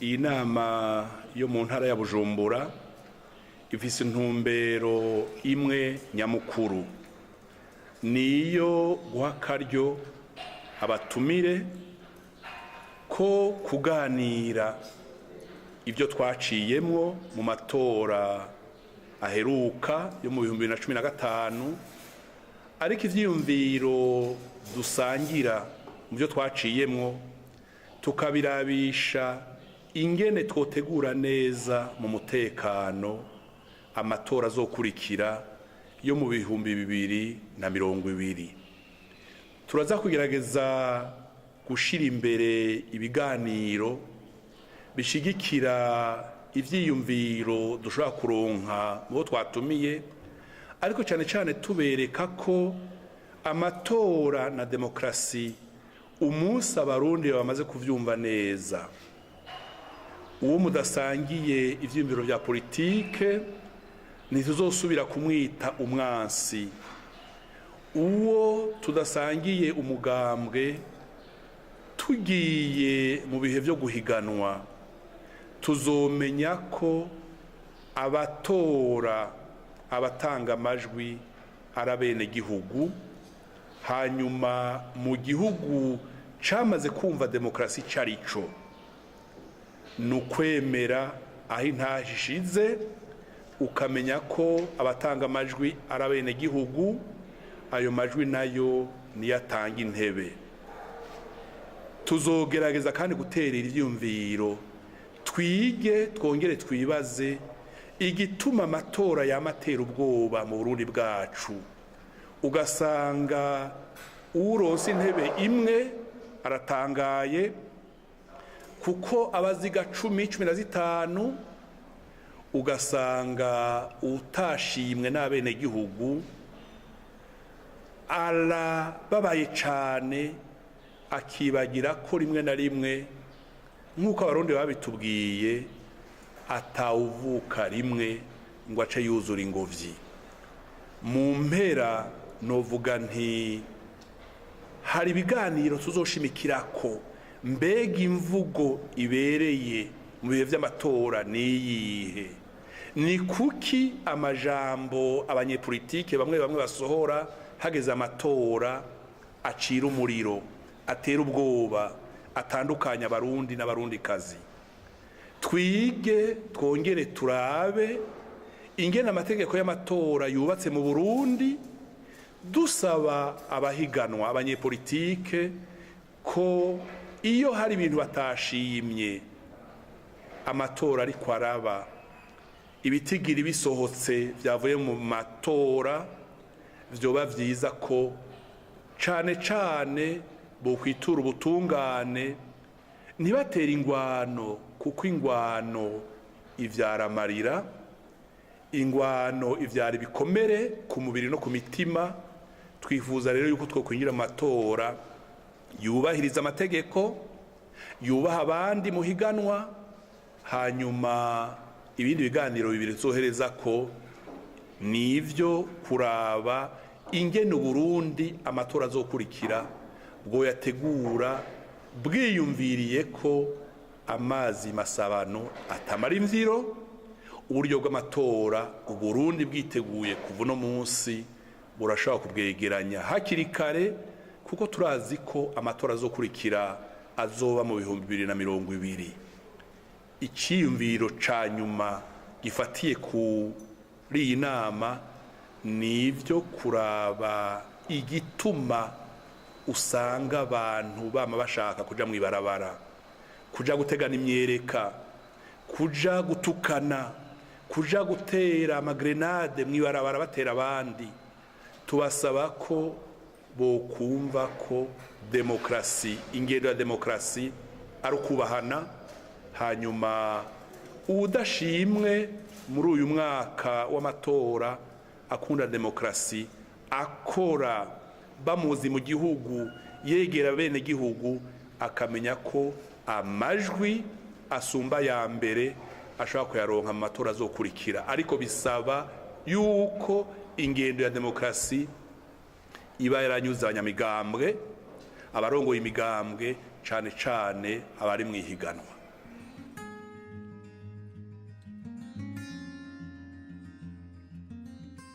iyi nama yo mu ntara ya Bujumbura ifise intumbero imwe nyamukuru, niyo guha akaryo abatumire ko kuganira ibyo twaciyemwo mu matora aheruka yo mu 2015, ariko ivyiyumviro dusangira mu byo twaciyemwo tukabirabisha ingene twotegura neza mu mutekano amatora azokurikira yo mu 2020. Turaza kugerageza gushira imbere ibiganiro bishigikira ivyiyumviro dushobora kuronka mu bo twatumiye, ariko cyane cyane tubereka ko amatora na demokrasi umunsi abarundi bamaze kuvyumva neza, uwo mudasangiye ivyiyumviro vya politike ntituzosubira kumwita umwansi, uwo tudasangiye umugambwe tugiye mu bihe vyo guhiganwa tuzomenya ko abatora abatanga amajwi ari abenegihugu, hanyuma mu gihugu camaze kumva demokrasi carico nukwemera aho intahe ishize, ukamenya ko abatanga amajwi ari abenegihugu, ayo majwi nayo niyo atanga intebe. Tuzogerageza kandi guterera ivyiyumviro, twige twongere twibaze igituma amatora yamatera ubwoba mu Burundi bwacu, ugasanga uronse intebe imwe aratangaye kuko abaziga 10-15, ugasanga utashimwe n'abenegihugu arababaye cane, akibagira ko rimwe na rimwe nk'uko abarundi babitubwiye atawuvuka rimwe ngo ace yuzura ingobyi. Mu mpera novuga nti hari ibiganiro tuzoshimikirako, mbega imvugo ibereye mu bihe vy'amatora niyihe, ni kuki amajambo abanyepolitike bamwe bamwe basohora hageze amatora acira umuriro, atera ubwoba, atandukanya abarundi n'abarundikazi. Twige twongere turabe ingene amategeko y'amatora yubatse mu Burundi, dusaba abahiganwa abanyepolitike ko iyo hari ibintu batashimye amatora ariko araba, ibitigiri bisohotse vyavuye mu matora, vyoba vyiza ko cane cane bokwitura ubutungane, ntibatera ingwano, kuko ingwano ivyara amarira, ingwano ivyara ibikomere ku mubiri no ku mitima. Twifuza rero yuko twokwinjira mu matora yubahiriza amategeko, yubaha abandi muhiganwa, hanyuma ibindi biganiro bibiri tuzohereza ko nivyo kuraba ingene Burundi amatora azokurikira bwo yategura bwiyumviriye ko amazi masabano atamara imvyiro, uburyo bw'amatora Uburundi bwiteguye kuva no munsi burashobora kubwegeranya hakiri kare, kuko turazi ko amatora azokurikira azoba mu 2020. Iciyumviro ca nyuma gifatiye kuri iyi nama nivyo kuraba igituma usanga abantu bama bashaka kuja mwibarabara, kuja gutegana imyereka, kuja gutukana, kuja gutera amagrenade mwibarabara batera abandi. Tubasaba ko bokumva ko demokrasi, ingendo ya demokrasi ari ukubahana, hanyuma udashimwe muri uyu mwaka w'amatora akunda demokrasi, akora bamuzi mu gihugu, yegera bene gihugu, akamenya ko amajwi asumba ya mbere ashobora kuyaronka mu matora azokurikira. Ariko bisaba yuko ingendo ya demokrasi iba yaranyuze abanyamigambwe, abarongoye imigambwe, cane cane abari mwihiganwa.